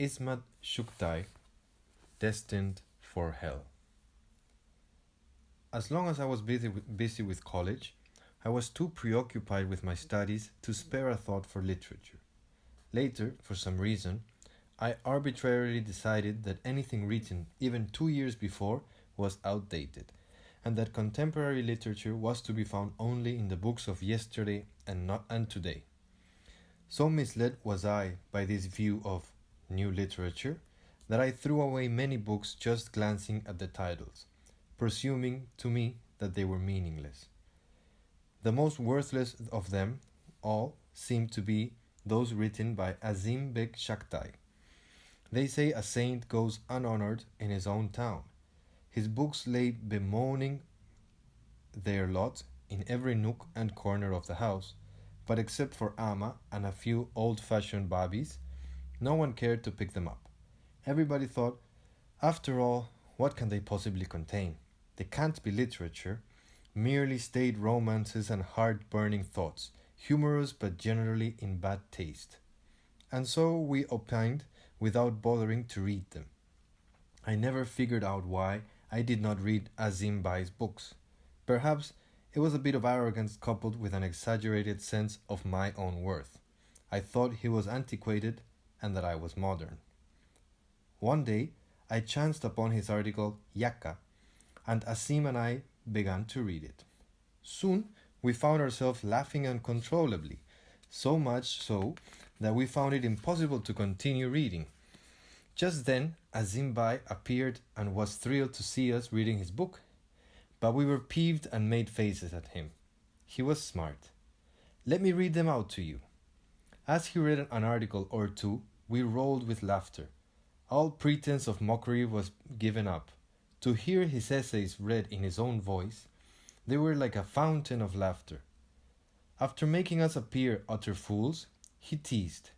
Ismat Chughtai, Destined for Hell. As long as I was busy with college, I was too preoccupied with my studies to spare a thought for literature. Later, for some reason, I arbitrarily decided that anything written even 2 years before was outdated, and that contemporary literature was to be found only in the books of yesterday and today. So misled was I by this view of new literature that I threw away many books just glancing at the titles, presuming to me that they were meaningless. The most worthless of them all seemed to be those written by Azim Bek Chughtai. They say a saint goes unhonored in his own town. His books lay bemoaning their lot in every nook and corner of the house, but except for Amma and a few old-fashioned babis, no one cared to pick them up. Everybody thought, after all, what can they possibly contain? They can't be literature, merely staid romances and heart-burning thoughts, humorous but generally in bad taste. And so we opined without bothering to read them. I never figured out why I did not read Azim Bai's books. Perhaps it was a bit of arrogance coupled with an exaggerated sense of my own worth. I thought he was antiquated and that I was modern. One day, I chanced upon his article Yaka, and Azim and I began to read it. Soon, we found ourselves laughing uncontrollably, so much so that we found it impossible to continue reading. Just then, Azim Bai appeared and was thrilled to see us reading his book, but we were peeved and made faces at him. He was smart. Let me read them out to you. As he read an article or two, we rolled with laughter. All pretense of mockery was given up. To hear his essays read in his own voice, they were like a fountain of laughter. After making us appear utter fools, he teased.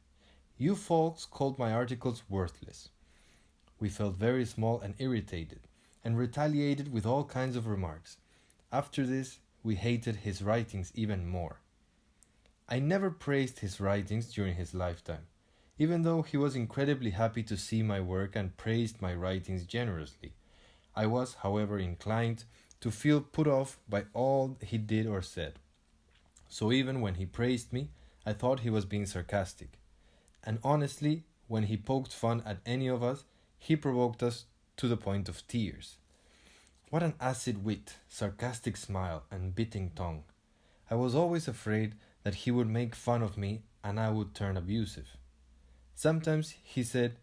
You folks called my articles worthless. We felt very small and irritated, and retaliated with all kinds of remarks. After this, we hated his writings even more. I never praised his writings during his lifetime, even though he was incredibly happy to see my work and praised my writings generously. I was, however, inclined to feel put off by all he did or said. So even when he praised me, I thought he was being sarcastic. And honestly, when he poked fun at any of us, he provoked us to the point of tears. What an acid wit, sarcastic smile, and biting tongue. I was always afraid that he would make fun of me and I would turn abusive. Sometimes he said,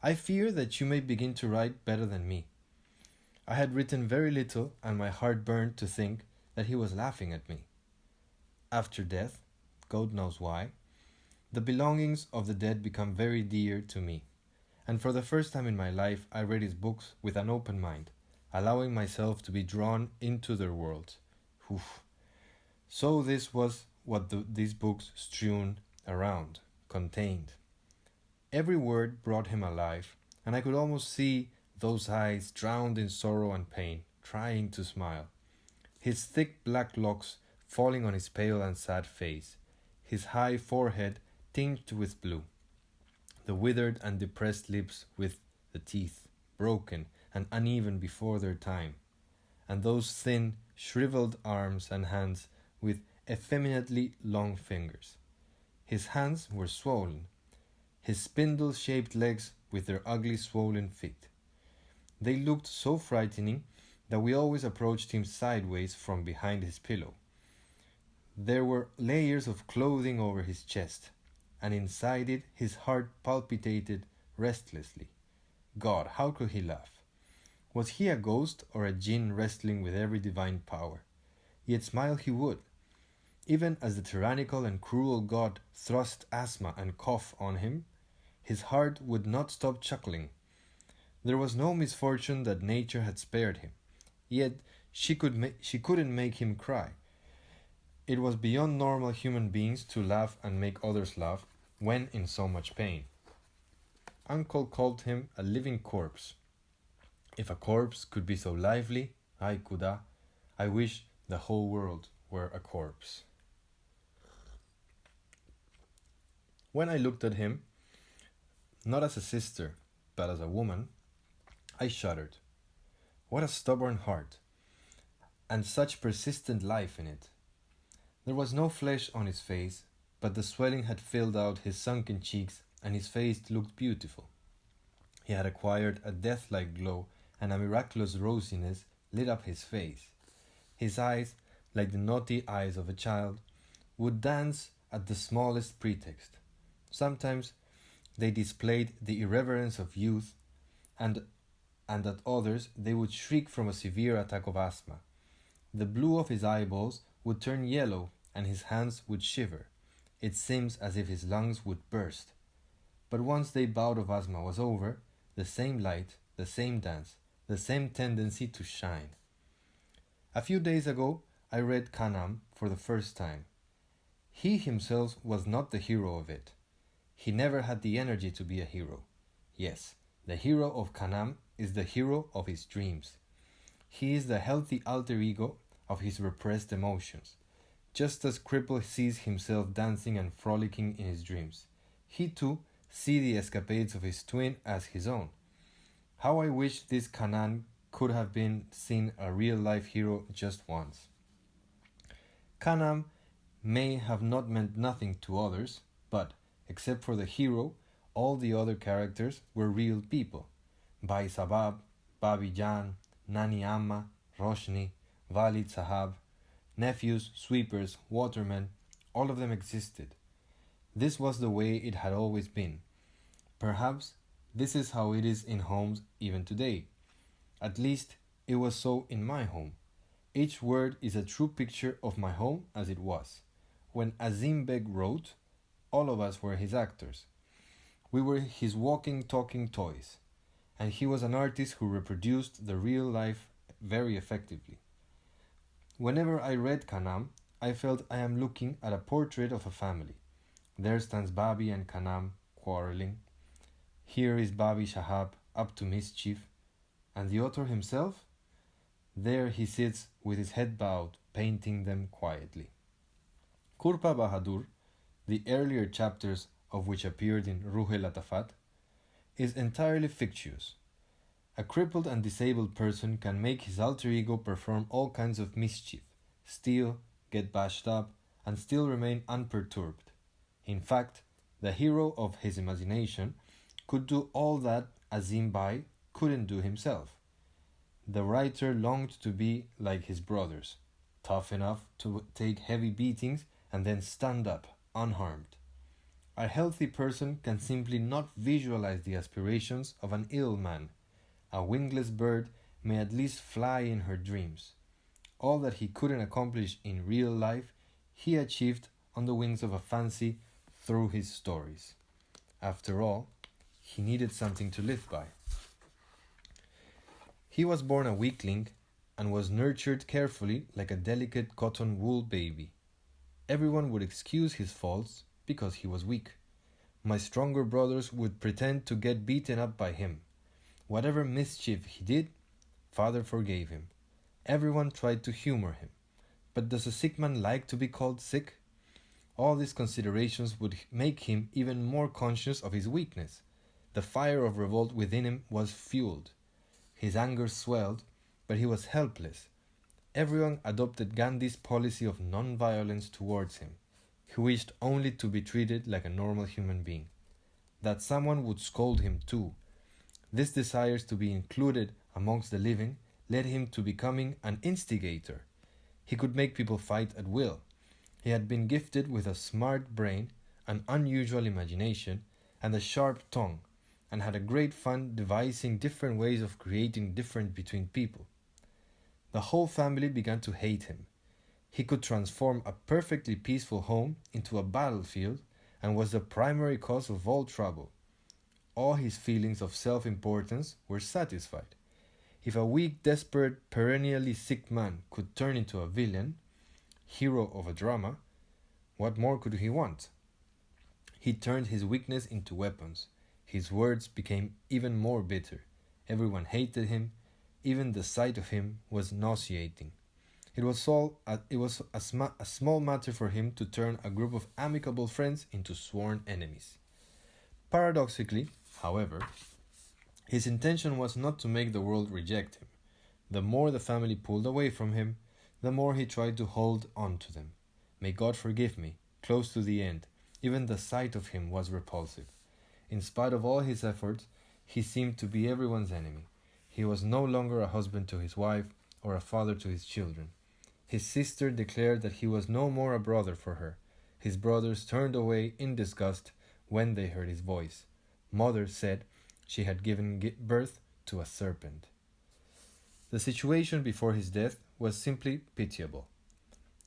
I fear that you may begin to write better than me. I had written very little and my heart burned to think that he was laughing at me. After death, God knows why, the belongings of the dead become very dear to me, and for the first time in my life I read his books with an open mind, allowing myself to be drawn into their worlds. Oof. So this was what these books strewn around contained. Every word brought him alive, and I could almost see those eyes drowned in sorrow and pain, trying to smile. His thick black locks falling on his pale and sad face, his high forehead tinged with blue, the withered and depressed lips with the teeth broken and uneven before their time, and those thin, shriveled arms and hands with effeminately long fingers. His hands were swollen, his spindle-shaped legs with their ugly swollen feet. They looked so frightening that we always approached him sideways from behind his pillow. There were layers of clothing over his chest, and inside it his heart palpitated restlessly. God, how could he laugh? Was he a ghost or a jinn wrestling with every divine power? Yet smile he would, even as the tyrannical and cruel God thrust asthma and cough on him. His heart would not stop chuckling. There was no misfortune that nature had spared him, yet she couldn't make him cry. It was beyond normal human beings to laugh and make others laugh when in so much pain. Uncle called him a living corpse. If a corpse could be so lively, I wish the whole world were a corpse. When I looked at him, not as a sister, but as a woman, I shuddered. What a stubborn heart, and such persistent life in it. There was no flesh on his face, but the swelling had filled out his sunken cheeks, and his face looked beautiful. He had acquired a death-like glow, and a miraculous rosiness lit up his face. His eyes, like the naughty eyes of a child, would dance at the smallest pretext. Sometimes they displayed the irreverence of youth, and at others they would shriek from a severe attack of asthma. The blue of his eyeballs would turn yellow, and his hands would shiver. It seems as if his lungs would burst. But once the bout of asthma was over, the same light, the same dance, the same tendency to shine. A few days ago, I read Kanam for the first time. He himself was not the hero of it. He never had the energy to be a hero. Yes, the hero of Kanam is the hero of his dreams. He is the healthy alter ego of his repressed emotions. Just as Cripple sees himself dancing and frolicking in his dreams, he too sees the escapades of his twin as his own. How I wish this Kanan could have been seen a real-life hero just once. Kanam may have not meant nothing to others, but, except for the hero, all the other characters were real people. Bhai Sabab, Babi Jan, Nani Amma, Roshni, Walid Sahab, nephews, sweepers, watermen, all of them existed. This was the way it had always been. Perhaps this is how it is in homes even today. At least it was so in my home. Each word is a true picture of my home as it was. When Azim Beg wrote, all of us were his actors. We were his walking, talking toys. And he was an artist who reproduced the real life very effectively. Whenever I read Kanam, I felt I am looking at a portrait of a family. There stands Babi and Kanam quarreling. Here is Babi Shahab up to mischief. And the author himself? There he sits with his head bowed, painting them quietly. Kurpa Bahadur, the earlier chapters of which appeared in Ruh el-Atafat, is entirely fictitious. A crippled and disabled person can make his alter ego perform all kinds of mischief, steal, get bashed up, and still remain unperturbed. In fact, the hero of his imagination could do all that Azim Bai couldn't do himself. The writer longed to be like his brothers, tough enough to take heavy beatings and then stand up, unharmed. A healthy person can simply not visualize the aspirations of an ill man. A wingless bird may at least fly in her dreams. All that he couldn't accomplish in real life, he achieved on the wings of a fancy through his stories. After all, he needed something to live by. He was born a weakling and was nurtured carefully like a delicate cotton wool baby. Everyone would excuse his faults because he was weak. My stronger brothers would pretend to get beaten up by him. Whatever mischief he did, father forgave him. Everyone tried to humor him. But does a sick man like to be called sick? All these considerations would make him even more conscious of his weakness. The fire of revolt within him was fueled. His anger swelled, but he was helpless. Everyone adopted Gandhi's policy of non-violence towards him. He wished only to be treated like a normal human being. That someone would scold him too. This desire to be included amongst the living led him to becoming an instigator. He could make people fight at will. He had been gifted with a smart brain, an unusual imagination, and a sharp tongue, and had a great fun devising different ways of creating difference between people. The whole family began to hate him. He could transform a perfectly peaceful home into a battlefield and was the primary cause of all trouble. All his feelings of self-importance were satisfied. If a weak, desperate, perennially sick man could turn into a villain, hero of a drama, what more could he want? He turned his weakness into weapons. His words became even more bitter. Everyone hated him. Even the sight of him was nauseating. It was a small matter for him to turn a group of amicable friends into sworn enemies. Paradoxically, However, his intention was not to make the world reject him. The more the family pulled away from him, the more he tried to hold on to them. May God forgive me, close to the end, even the sight of him was repulsive. In spite of all his efforts, he seemed to be everyone's enemy. He was no longer a husband to his wife or a father to his children. His sister declared that he was no more a brother for her. His brothers turned away in disgust when they heard his voice. Mother said she had given birth to a serpent. The situation before his death was simply pitiable.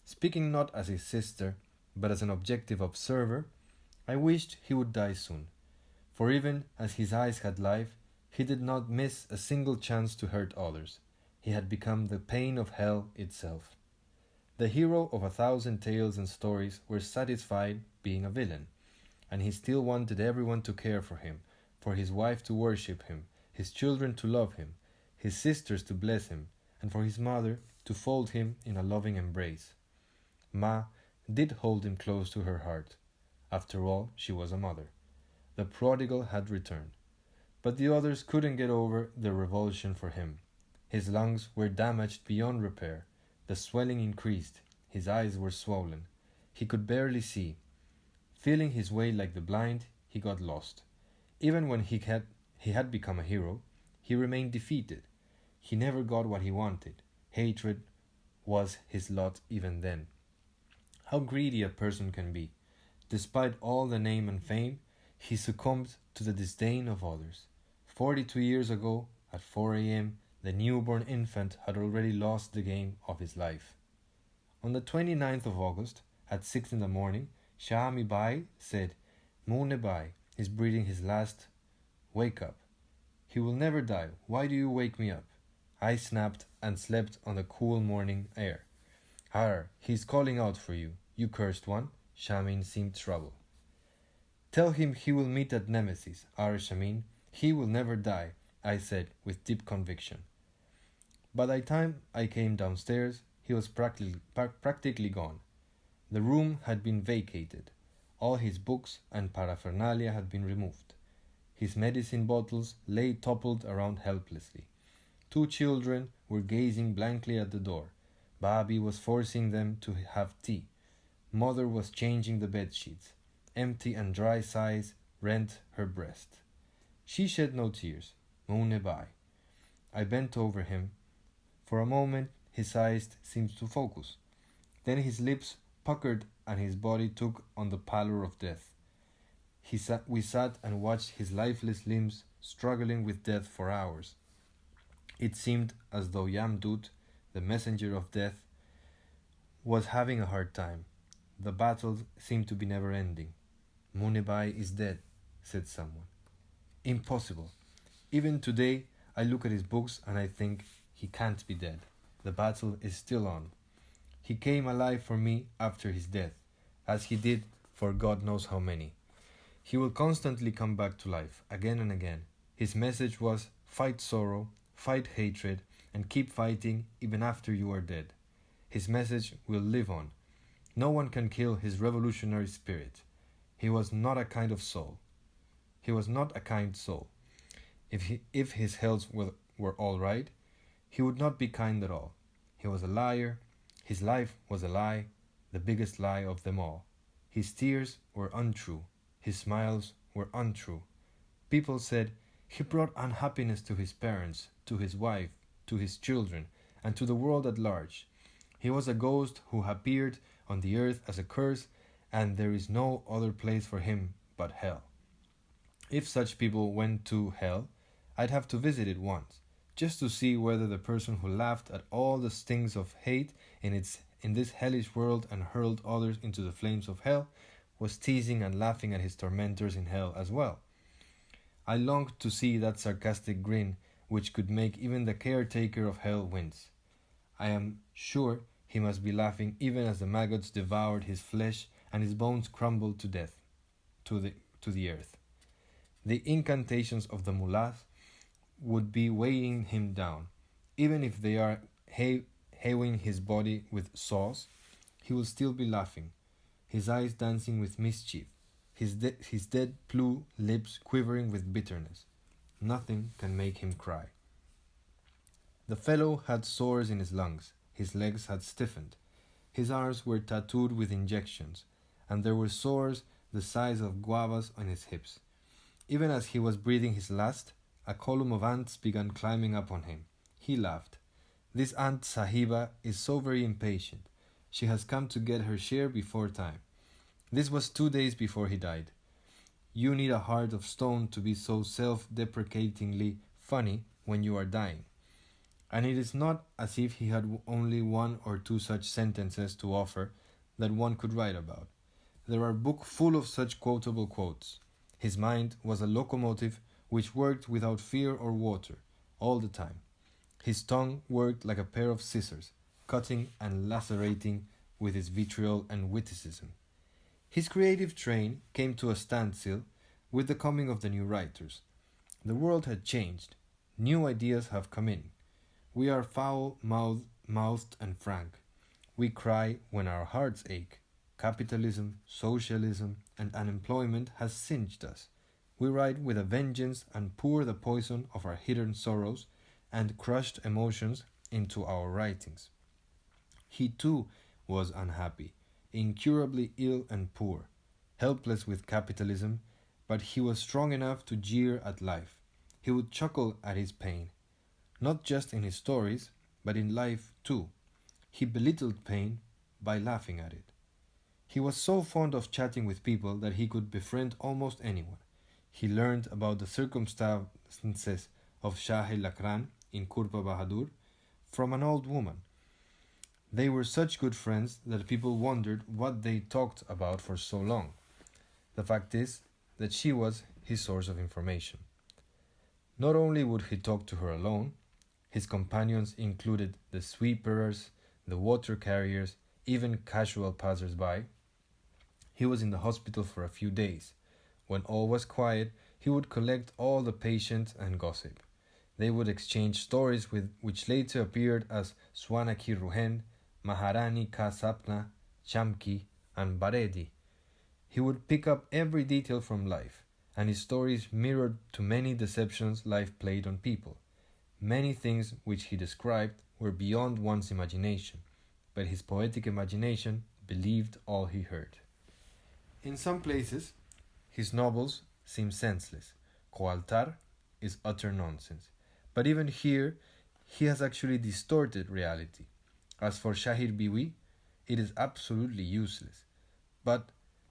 Speaking not as his sister, but as an objective observer, I wished he would die soon, for even as his eyes had life, he did not miss a single chance to hurt others. He had become the pain of hell itself. The hero of 1,000 tales and stories were satisfied being a villain, and he still wanted everyone to care for him, for his wife to worship him, his children to love him, his sisters to bless him, and for his mother to fold him in a loving embrace. Ma did hold him close to her heart. After all, she was a mother. The prodigal had returned. But the others couldn't get over the revulsion for him. His lungs were damaged beyond repair. The swelling increased. His eyes were swollen. He could barely see. Feeling his way like the blind, he got lost. Even when he had become a hero, he remained defeated. He never got what he wanted. Hatred was his lot even then. How greedy a person can be. Despite all the name and fame, he succumbed to the disdain of others. 42 years ago, at 4 a.m., the newborn infant had already lost the game of his life. On the 29th of August, at 6 in the morning, Shami Bai said, Mune Bai is breathing his last. Wake up. He will never die. Why do you wake me up? I snapped and slept on the cool morning air. Har, he's calling out for you, you cursed one. Shamin seemed troubled. Tell him he will meet at Nemesis, Shamin. He will never die, I said with deep conviction. By the time I came downstairs, he was practically gone. The room had been vacated. All his books and paraphernalia had been removed. His medicine bottles lay toppled around helplessly. 2 children were gazing blankly at the door. Babi was forcing them to have tea. Mother was changing the bed sheets. Empty and dry sighs rent her breast. She shed no tears. Mune Bai. I bent over him. For a moment his eyes seemed to focus. Then his lips puckered and his body took on the pallor of death. We sat and watched his lifeless limbs struggling with death for hours. It seemed as though Yamdut, the messenger of death, was having a hard time. The battle seemed to be never ending. Munebai is dead, said someone. Impossible. Even today, I look at his books and I think he can't be dead. The battle is still on. He came alive for me after his death, as he did for God knows how many. He will constantly come back to life, again and again. His message was, fight sorrow, fight hatred, and keep fighting even after you are dead. His message will live on. No one can kill his revolutionary spirit. He was not a kind of soul. He was not a kind soul. If his health were all right, he would not be kind at all. He was a liar. His life was a lie, the biggest lie of them all. His tears were untrue. His smiles were untrue. People said he brought unhappiness to his parents, to his wife, to his children, and to the world at large. He was a ghost who appeared on the earth as a curse, and there is no other place for him but hell. If such people went to hell, I'd have to visit it once, just to see whether the person who laughed at all the stings of hate in this hellish world and hurled others into the flames of hell was teasing and laughing at his tormentors in hell as well. I longed to see that sarcastic grin which could make even the caretaker of hell wince. I am sure he must be laughing even as the maggots devoured his flesh and his bones crumbled to death, to the earth. The incantations of the mullahs would be weighing him down. Even if they are hewing his body with saws, he will still be laughing, his eyes dancing with mischief. his dead blue lips quivering with bitterness. Nothing can make him cry. The fellow had sores in his lungs, his legs had stiffened, his arms were tattooed with injections, and there were sores the size of guavas on his hips. Even as he was breathing his last, a column of ants began climbing up on him. He laughed. This Aunt Sahiba is so very impatient. She has come to get her share before time. This was 2 days before he died. You need a heart of stone to be so self-deprecatingly funny when you are dying. And it is not as if he had only 1 or 2 such sentences to offer that one could write about. There are books full of such quotable quotes. His mind was a locomotive which worked without fear or water, all the time. His tongue worked like a pair of scissors, cutting and lacerating with its vitriol and witticism. His creative train came to a standstill with the coming of the new writers. The world had changed. New ideas have come in. We are foul-mouthed and frank. We cry when our hearts ache. Capitalism, socialism, and unemployment has singed us. We write with a vengeance and pour the poison of our hidden sorrows and crushed emotions into our writings. He too was unhappy, incurably ill and poor, helpless with capitalism, but he was strong enough to jeer at life. He would chuckle at his pain, not just in his stories, but in life too. He belittled pain by laughing at it. He was so fond of chatting with people that he could befriend almost anyone. He learned about the circumstances of Shah Lakran in Kurpa Bahadur from an old woman. They were such good friends that people wondered what they talked about for so long. The fact is that she was his source of information. Not only would he talk to her alone, his companions included the sweepers, the water carriers, even casual passers-by. He was in the hospital for a few days. When all was quiet, he would collect all the patients and gossip. They would exchange stories which later appeared as Swana Ki Ruhen, Maharani Ka Sapna, Shamki, and Baredi. He would pick up every detail from life, and his stories mirrored to many deceptions life played on people. Many things which he described were beyond one's imagination, but his poetic imagination believed all he heard. In some places, his novels seem senseless. Coaltar is utter nonsense. But even here, he has actually distorted reality. As for Shahir Biwi, it is absolutely useless, but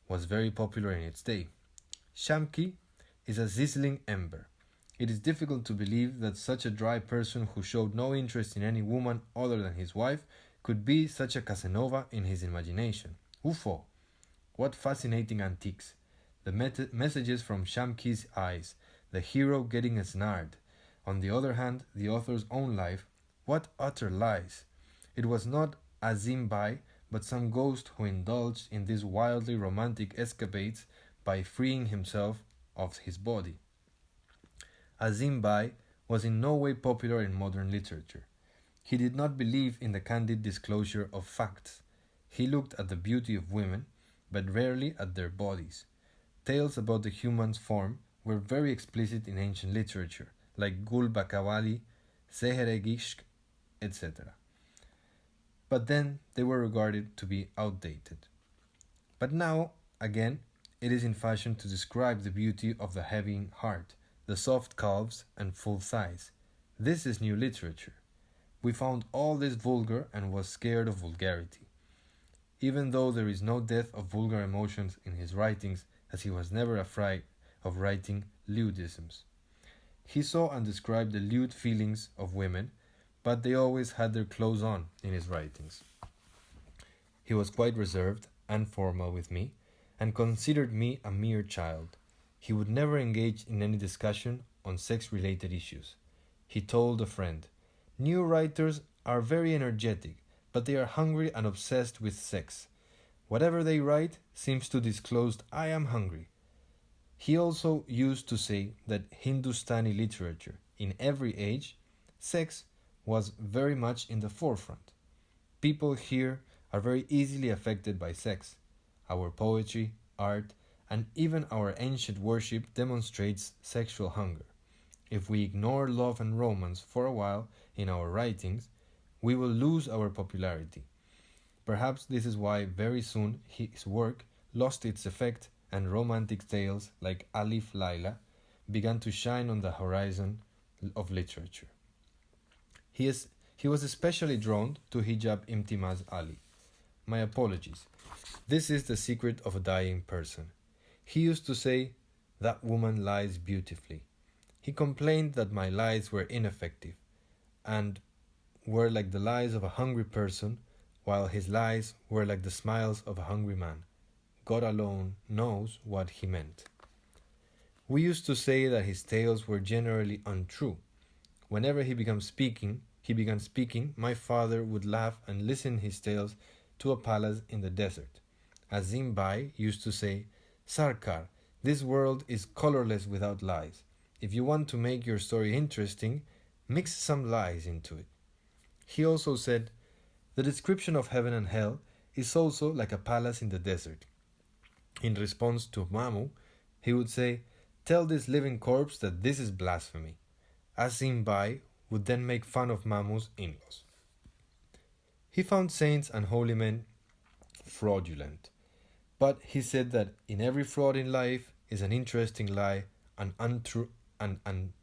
was very popular in its day. Shamki is a sizzling ember. It is difficult to believe that such a dry person who showed no interest in any woman other than his wife could be such a Casanova in his imagination. Ufo! What fascinating antiques! The messages from Shamki's eyes, the hero getting ensnared. On the other hand, the author's own life, what utter lies! It was not Azim Bai, but some ghost who indulged in these wildly romantic escapades by freeing himself of his body. Azim Bai was in no way popular in modern literature. He did not believe in the candid disclosure of facts. He looked at the beauty of women, but rarely at their bodies. Tales about the human form were very explicit in ancient literature, like Gul Bakawali, Seher-e-Gishk, etc. But then they were regarded to be outdated. But now, again, it is in fashion to describe the beauty of the heavy heart, the soft calves and full thighs. This is new literature. We found all this vulgar and was scared of vulgarity. Even though there is no dearth of vulgar emotions in his writings, as he was never afraid of writing lewdisms. He saw and described the lewd feelings of women, but they always had their clothes on in his writings. He was quite reserved and formal with me, and considered me a mere child. He would never engage in any discussion on sex-related issues. He told a friend, "New writers are very energetic, but they are hungry and obsessed with sex. Whatever they write seems to disclose I am hungry." He also used to say that Hindustani literature, in every age, sex was very much in the forefront. People here are very easily affected by sex. Our poetry, art, and even our ancient worship demonstrates sexual hunger. If we ignore love and romance for a while in our writings, we will lose our popularity. Perhaps this is why very soon his work lost its effect and romantic tales like Alif Laila began to shine on the horizon of literature. He was especially drawn to Hijab Imtimaz Ali. My apologies. This is the secret of a dying person. He used to say, "That woman lies beautifully." He complained that my lies were ineffective and were like the lies of a hungry person, while his lies were like the smiles of a hungry man. God alone knows what he meant. We used to say that his tales were generally untrue. Whenever he began speaking, my father would laugh and listen his tales to a palace in the desert. Azim Bai used to say, "Sarkar, this world is colorless without lies. If you want to make your story interesting, mix some lies into it." He also said, "The description of heaven and hell is also like a palace in the desert." In response to Mamu, he would say, "Tell this living corpse that this is blasphemy." Azim Bai would then make fun of Mamu's in-laws. He found saints and holy men fraudulent, but he said that in every fraud in life is an interesting lie, and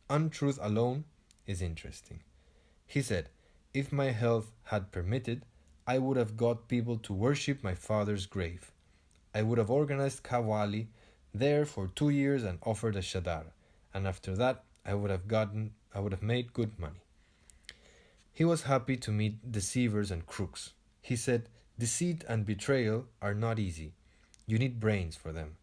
untruth alone is interesting. He said, "If my health had permitted, I would have got people to worship my father's grave. I would have organized Kawali there for 2 years and offered a shadar, and after that I would have made good money." He was happy to meet deceivers and crooks. He said, "Deceit and betrayal are not easy. You need brains for them."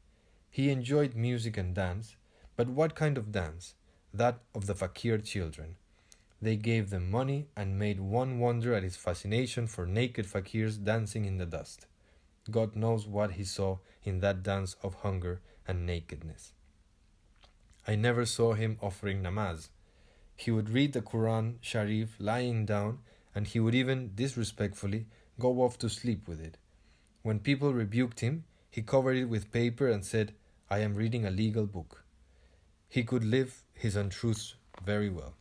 He enjoyed music and dance, but what kind of dance? That of the fakir children. They gave them money and made one wonder at his fascination for naked fakirs dancing in the dust. God knows what he saw in that dance of hunger and nakedness. I never saw him offering namaz. He would read the Quran Sharif lying down, and he would even, disrespectfully, go off to sleep with it. When people rebuked him, he covered it with paper and said, "I am reading a legal book." He could live his untruths very well.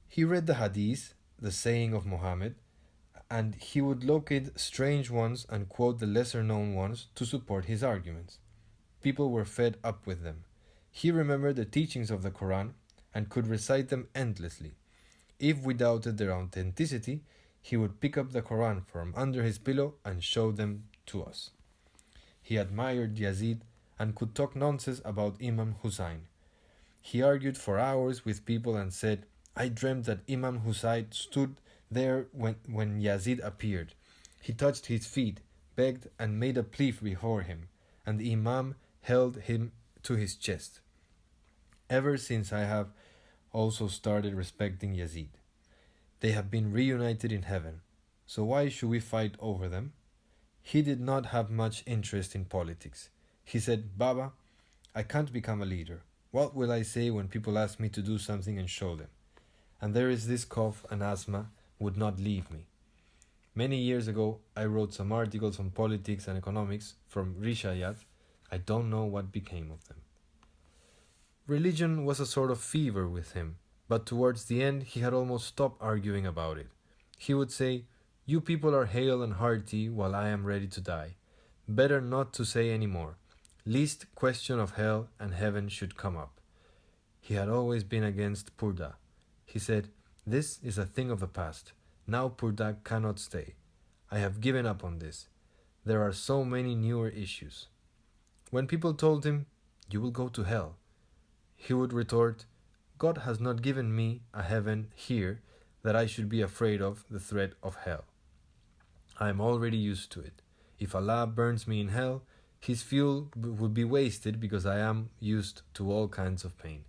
He read the Hadith, the saying of Muhammad, and he would locate strange ones and quote the lesser-known ones to support his arguments. People were fed up with them. He remembered the teachings of the Quran and could recite them endlessly. If we doubted their authenticity, he would pick up the Quran from under his pillow and show them to us. He admired Yazid and could talk nonsense about Imam Hussein. He argued for hours with people and said, "I dreamt that Imam Hussein stood there when Yazid appeared. He touched his feet, begged and made a plea before him, and the Imam held him to his chest." Ever since I have also started respecting Yazid. They have been reunited in heaven, so why should we fight over them? He did not have much interest in politics. He said, "Baba, I can't become a leader. What will I say when people ask me to do something and show them? And there is this cough and asthma would not leave me." Many years ago, I wrote some articles on politics and economics from Rishayat. I don't know what became of them. Religion was a sort of fever with him, but towards the end he had almost stopped arguing about it. He would say, "You people are hale and hearty while I am ready to die. Better not to say any more, lest question of hell and heaven should come up." He had always been against Purda. He said, "This is a thing of the past. Now Purda cannot stay. I have given up on this. There are so many newer issues." When people told him, "You will go to hell," he would retort, "God has not given me a heaven here that I should be afraid of the threat of hell. I am already used to it. If Allah burns me in hell, his fuel would be wasted because I am used to all kinds of pain."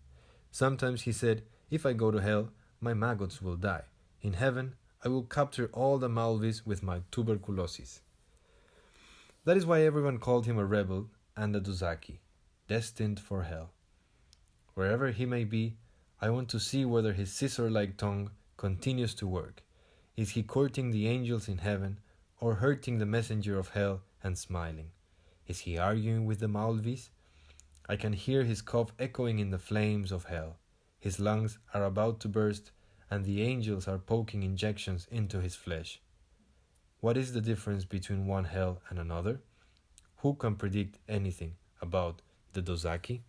Sometimes he said, "If I go to hell, my maggots will die. In heaven, I will capture all the Malvis with my tuberculosis." That is why everyone called him a rebel and a Duzaki, destined for hell. Wherever he may be, I want to see whether his scissor-like tongue continues to work. Is he courting the angels in heaven or hurting the messenger of hell and smiling? Is he arguing with the Maulvis? I can hear his cough echoing in the flames of hell. His lungs are about to burst, and the angels are poking injections into his flesh. What is the difference between one hell and another? Who can predict anything about the Dozaki?